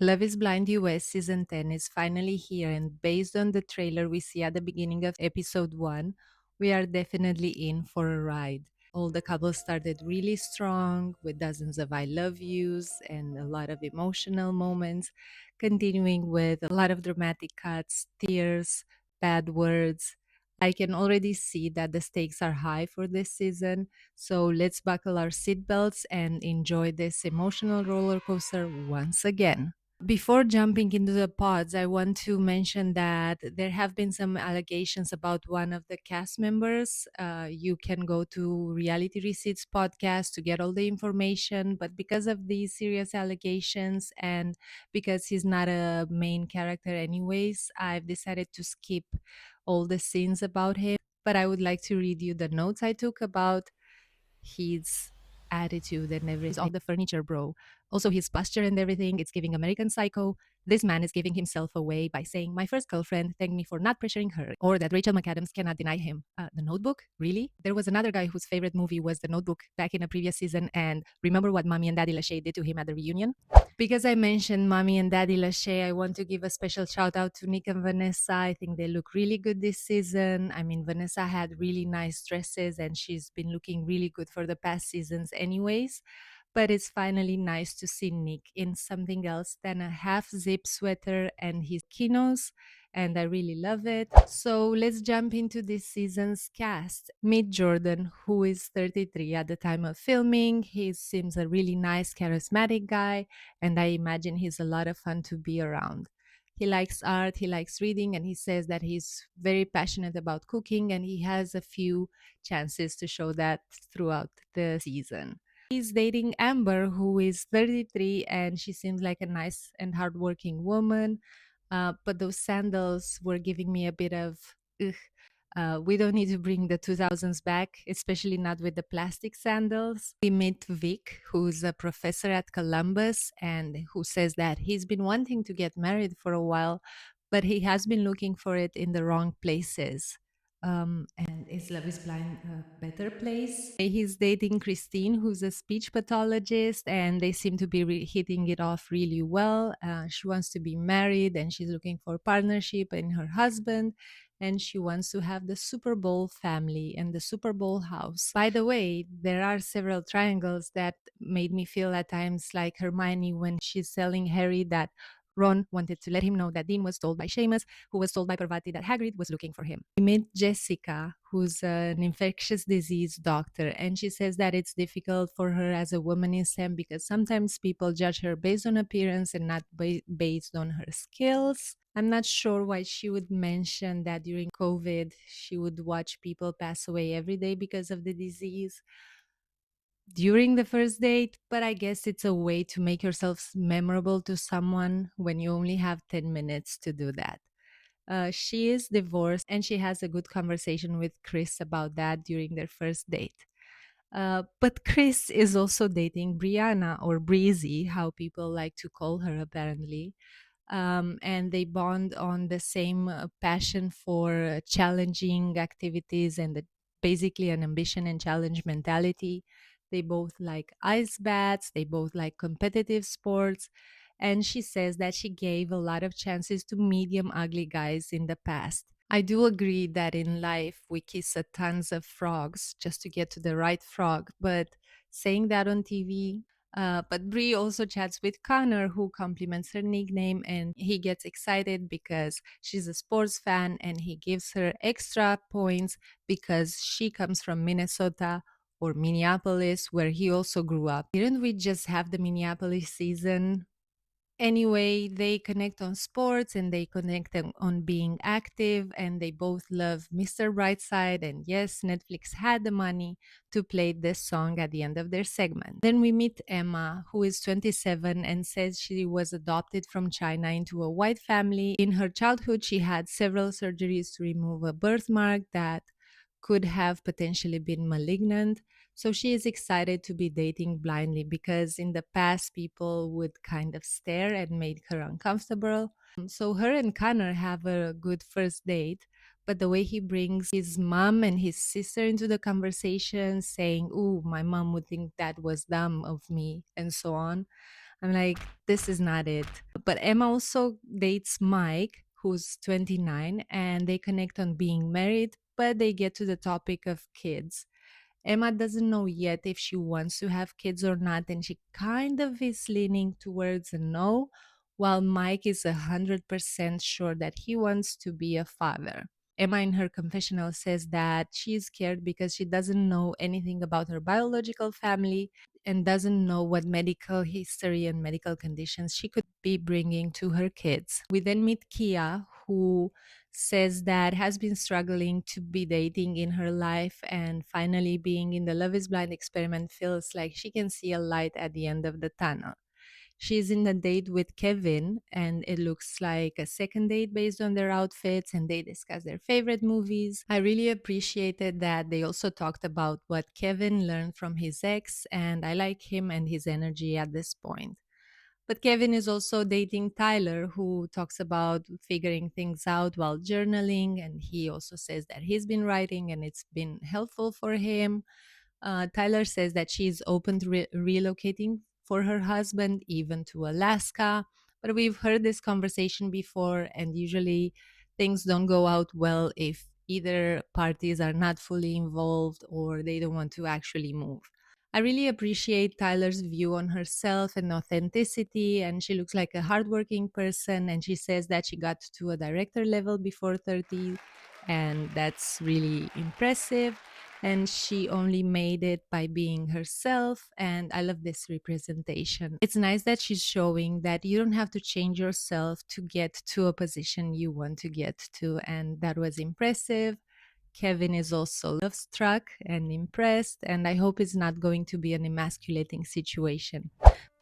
Love is Blind US Season 10 is finally here, and based on the trailer we see at the beginning of episode 1, we are definitely in for a ride. All the couples started really strong with dozens of I love yous and a lot of emotional moments, continuing with a lot of dramatic cuts, tears, bad words. I can already see that the stakes are high for this season, so let's buckle our seatbelts and enjoy this emotional roller coaster once again. Before jumping into the pods, I want to mention that there have been some allegations about one of the cast members. You can go to Reality Receipts podcast to get all the information, but because of these serious allegations and because he's not a main character, anyways, I've decided to skip all the scenes about him. But I would like to read you the notes I took about his attitude and everything. He's all the furniture, bro. Also, his posture and everything, it's giving American Psycho. This man is giving himself away by saying, My first girlfriend thanked me for not pressuring her, or that Rachel McAdams cannot deny him. The Notebook? Really? There was another guy whose favorite movie was The Notebook back in a previous season, and remember what Mommy and Daddy Lachey did to him at the reunion? Because I mentioned Mommy and Daddy Lachey, I want to give a special shout out to Nick and Vanessa. I think they look really good this season. I mean, Vanessa had really nice dresses and she's been looking really good for the past seasons, anyways. But it's finally nice to see Nick in something else than a half zip sweater and his chinos, and I really love it. So let's jump into this season's cast. Meet Jordan, who is 33 at the time of filming. He seems a really nice, charismatic guy, and I imagine he's a lot of fun to be around. He likes art, he likes reading, and he says that he's very passionate about cooking, and he has a few chances to show that throughout the season. He's dating Amber, who is 33, and she seems like a nice and hardworking woman. But those sandals were giving me a bit of, ugh. We don't need to bring the 2000s back, especially not with the plastic sandals. We meet Vic, who's a professor at Columbus and who says that he's been wanting to get married for a while, but he has been looking for it in the wrong places. And is Love is Blind a better place? He's dating Christine, who's a speech pathologist, and they seem to be hitting it off really well. She wants to be married and she's looking for partnership in her husband, and she wants to have the Super Bowl family and the Super Bowl house. By the way, there are several triangles that made me feel at times like Hermione when she's telling Harry that Ron wanted to let him know that Dean was told by Seamus, who was told by Parvati that Hagrid was looking for him. We meet Jessica, who's an infectious disease doctor, and she says that it's difficult for her as a woman in STEM because sometimes people judge her based on appearance and not based on her skills. I'm not sure why she would mention that during COVID she would watch people pass away every day because of the disease during the first date, but I guess it's a way to make yourself memorable to someone when you only have 10 minutes to do that. She is divorced and she has a good conversation with Chris about that during their first date. But Chris is also dating Brianna, or Breezy, how people like to call her apparently. And they bond on the same passion for challenging activities and basically an ambition and challenge mentality. They both like ice baths, they both like competitive sports. And she says that she gave a lot of chances to medium ugly guys in the past. I do agree that in life we kiss a tons of frogs just to get to the right frog, but saying that on TV, but Brie also chats with Connor, who compliments her nickname, and he gets excited because she's a sports fan and he gives her extra points because she comes from Minnesota or Minneapolis, where he also grew up. Didn't we just have the Minneapolis season? Anyway, they connect on sports and they connect on being active, and they both love Mr. Brightside. And yes, Netflix had the money to play this song at the end of their segment. Then we meet Emma, who is 27 and says she was adopted from China into a white family. In her childhood, she had several surgeries to remove a birthmark that could have potentially been malignant. So she is excited to be dating blindly because in the past people would kind of stare and make her uncomfortable. So her and Connor have a good first date, but the way he brings his mom and his sister into the conversation, saying, "Ooh, my mom would think that was dumb of me," and so on. I'm like, this is not it. But Emma also dates Mike, who's 29, and they connect on being married, but they get to the topic of kids. Emma doesn't know yet if she wants to have kids or not, and she kind of is leaning towards a no, while Mike is 100% sure that he wants to be a father. Emma, in her confessional, says that she is scared because she doesn't know anything about her biological family and doesn't know what medical history and medical conditions she could be bringing to her kids. We then meet Kia, who says that has been struggling to be dating in her life, and finally being in the Love is Blind experiment feels like she can see a light at the end of the tunnel. She's in a date with Kevin, and it looks like a second date based on their outfits, and they discuss their favorite movies. I really appreciated that they also talked about what Kevin learned from his ex, and I like him and his energy at this point. But Kevin is also dating Tyler, who talks about figuring things out while journaling. And he also says that he's been writing and it's been helpful for him. Tyler says that she's open to relocating for her husband, even to Alaska. But we've heard this conversation before, and usually things don't go out well if either parties are not fully involved or they don't want to actually move. I really appreciate Tyler's view on herself and authenticity, and she looks like a hardworking person. And she says that she got to a director level before 30, and that's really impressive. And she only made it by being herself. And I love this representation. It's nice that she's showing that you don't have to change yourself to get to a position you want to get to. And that was impressive. Kevin is also love struck and impressed, and I hope it's not going to be an emasculating situation.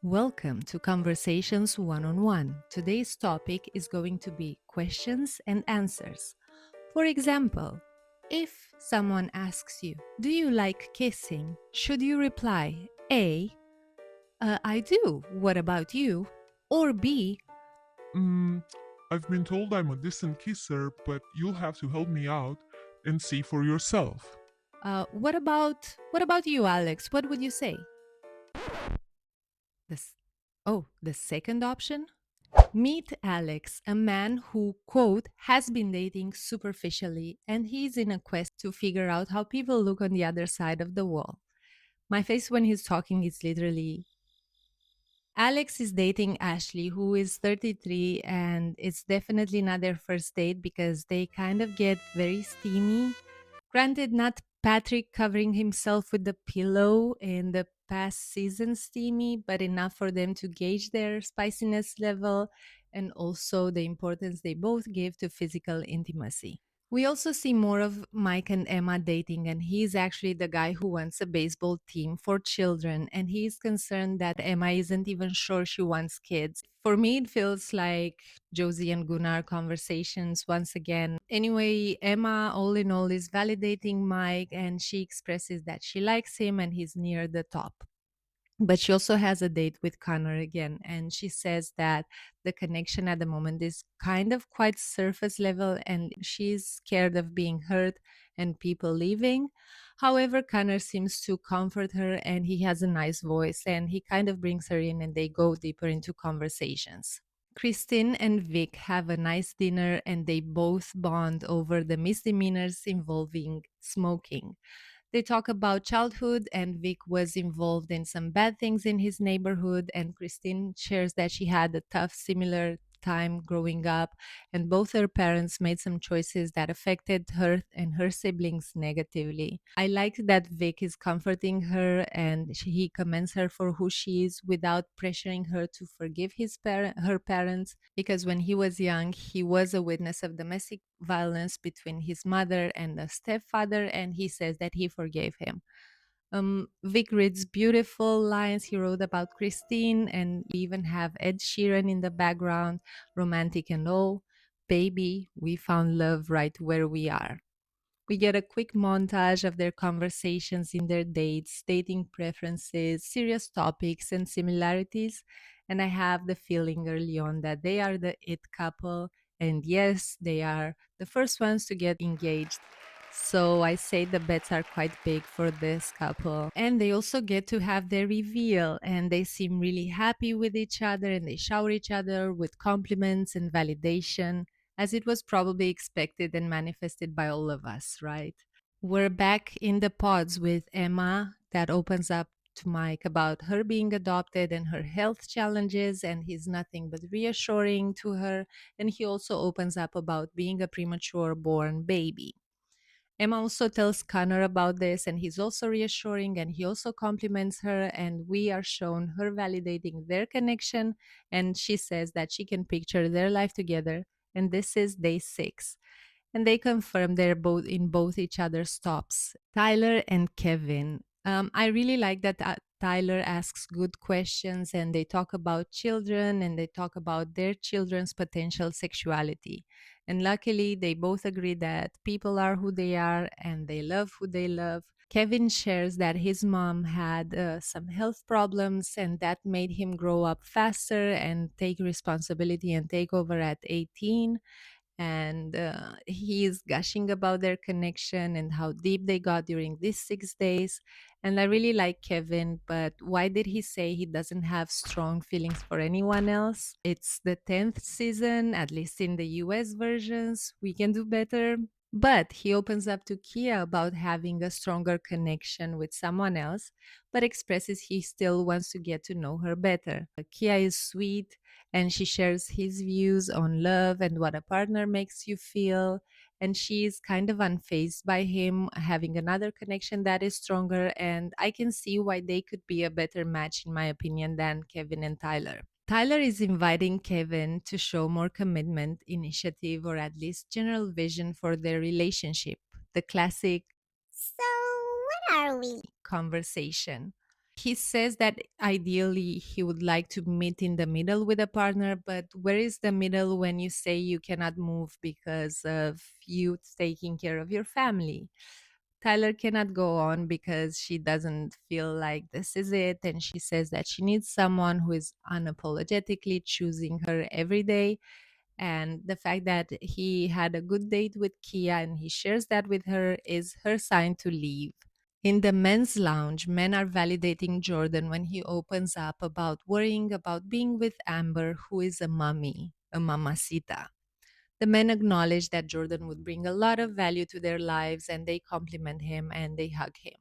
Welcome to Conversations One on One. Today's topic is going to be questions and answers. For example, if someone asks you, do you like kissing? Should you reply A, I do, what about you? Or B, Mm, I've been told I'm a distant kisser, but you'll have to help me out and see for yourself. what about you, Alex? What would you say? This, the second option? Meet Alex, a man who, quote, has been dating superficially, and he's in a quest to figure out how people look on the other side of the wall. My face when he's talking is literally. Alex is dating Ashley, who is 33, and it's definitely not their first date because they kind of get very steamy. Granted, not Patrick covering himself with the pillow in the past season steamy, but enough for them to gauge their spiciness level and also the importance they both give to physical intimacy. We also see more of Mike and Emma dating, and he's actually the guy who wants a baseball team for children, and he's concerned that Emma isn't even sure she wants kids. For me, it feels like Josie and Gunnar conversations once again. Anyway, Emma, all in all, is validating Mike, and she expresses that she likes him and he's near the top. But she also has a date with Connor again, and she says that the connection at the moment is kind of quite surface level, and she's scared of being hurt and people leaving. However, Connor seems to comfort her, and he has a nice voice, and he kind of brings her in, and they go deeper into conversations. Christine and Vic have a nice dinner, and they both bond over the misdemeanors involving smoking. They talk about childhood, and Vic was involved in some bad things in his neighborhood. And Christine shares that she had a tough, similar time growing up, and both her parents made some choices that affected her and her siblings negatively. I like that Vic is comforting her, and he commends her for who she is without pressuring her to forgive her parents, because when he was young, he was a witness of domestic violence between his mother and a stepfather, and he says that he forgave him. Vic reads beautiful lines he wrote about Christine, and we even have Ed Sheeran in the background, romantic and all. Baby, we found love right where we are. We get a quick montage of their conversations in their dates, dating preferences, serious topics, and similarities. And I have the feeling early on that they are the it couple. And yes, they are the first ones to get engaged. So I say the bets are quite big for this couple. And they also get to have their reveal, and they seem really happy with each other, and they shower each other with compliments and validation, as it was probably expected and manifested by all of us, right? We're back in the pods with Emma, that opens up to Mike about her being adopted and her health challenges, and he's nothing but reassuring to her. And he also opens up about being a premature born baby. Emma also tells Connor about this, and he's also reassuring and he also compliments her. And we are shown her validating their connection. And she says that she can picture their life together. And this is day 6, and they confirm they're both in both each other's stops. Tyler and Kevin. I really like that Tyler asks good questions, and they talk about children and they talk about their children's potential sexuality. And luckily, they both agree that people are who they are and they love who they love. Kevin shares that his mom had some health problems, and that made him grow up faster and take responsibility and take over at 18. And he's gushing about their connection and how deep they got during these 6 days. And I really like Kevin, but why did he say he doesn't have strong feelings for anyone else? It's the 10th season, at least in the US versions. We can do better. But he opens up to Kia about having a stronger connection with someone else, but expresses he still wants to get to know her better. Kia is sweet, and she shares his views on love and what a partner makes you feel. And she's kind of unfazed by him having another connection that is stronger. And I can see why they could be a better match, in my opinion, than Kevin and Tyler. Tyler is inviting Kevin to show more commitment, initiative, or at least general vision for their relationship. The classic, So, what are we? conversation. He says that ideally he would like to meet in the middle with a partner, but where is the middle when you say you cannot move because of you taking care of your family? Tyler cannot go on because she doesn't feel like this is it. And she says that she needs someone who is unapologetically choosing her every day. And the fact that he had a good date with Kia and he shares that with her is her sign to leave. In the men's lounge, men are validating Jordan when he opens up about worrying about being with Amber, who is a mummy, a mamacita. The men acknowledge that Jordan would bring a lot of value to their lives, and they compliment him and they hug him.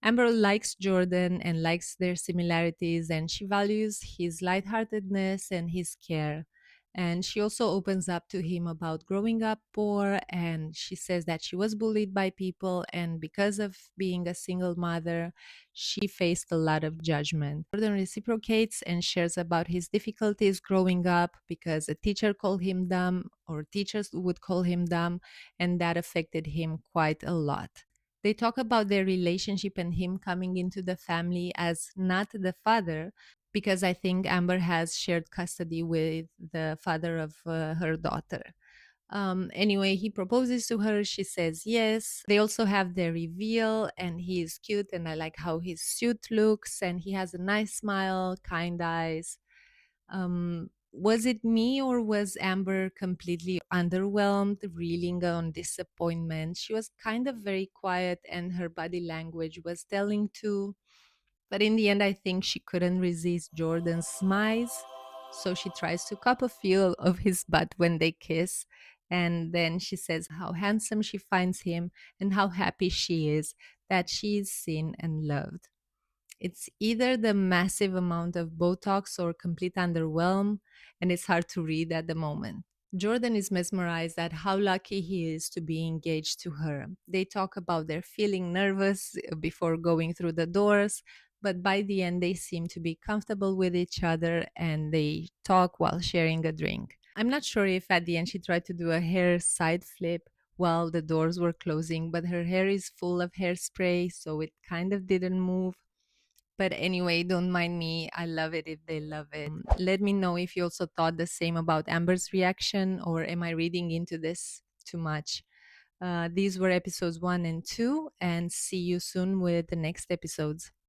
Amber likes Jordan and likes their similarities, and she values his lightheartedness and his care. And she also opens up to him about growing up poor, and she says that she was bullied by people, and because of being a single mother, she faced a lot of judgment. Jordan reciprocates and shares about his difficulties growing up because a teacher called him dumb, or teachers would call him dumb, and that affected him quite a lot. They talk about their relationship and him coming into the family as not the father, because I think Amber has shared custody with the father of her daughter. Anyway, he proposes to her. She says yes. They also have their reveal, and he is cute, and I like how his suit looks, and he has a nice smile, kind eyes. Was it me, or was Amber completely underwhelmed, reeling on disappointment? She was kind of very quiet, and her body language was telling too. But in the end, I think she couldn't resist Jordan's smiles. So she tries to cop a feel of his butt when they kiss. And then she says how handsome she finds him and how happy she is that she is seen and loved. It's either the massive amount of Botox or complete underwhelm, and it's hard to read at the moment. Jordan is mesmerized at how lucky he is to be engaged to her. They talk about their feeling nervous before going through the doors, but by the end, they seem to be comfortable with each other and they talk while sharing a drink. I'm not sure if at the end she tried to do a hair side flip while the doors were closing, but her hair is full of hairspray, so it kind of didn't move. But anyway, don't mind me. I love it if they love it. Let me know if you also thought the same about Amber's reaction, or am I reading into this too much? These were episodes 1 and 2, and see you soon with the next episodes.